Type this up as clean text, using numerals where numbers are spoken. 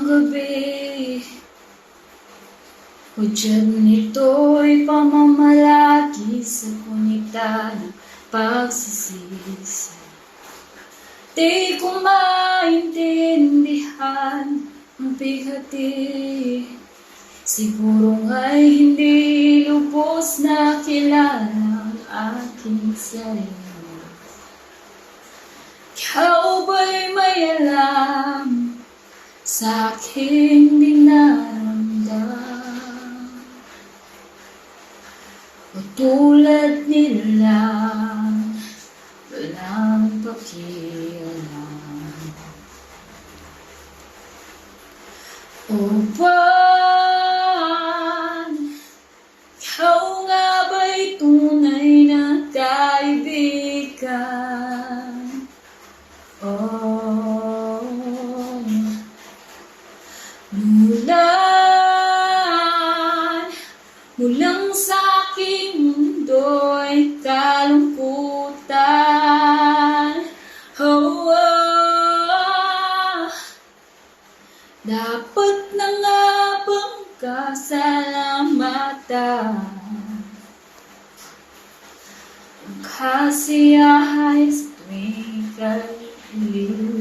gabi, hudyat nito'y pamamalagi sa punita ng pagsisisi. Di ko maintindihan ang bighati, siguro nga'y hindi lubos na kilala ang aking sarili. Ikaw ba'y may alam sa aking dinaramdam? O tulad nila walang pakialam? O buwan, ikaw nga ba'y tunay na kaibigan? Oh, mulang sa aking mundo'y kalungkutan. Oh, dapat na nga bang kasalamatan? Ang kasiyahay sa tuwing kalimutan.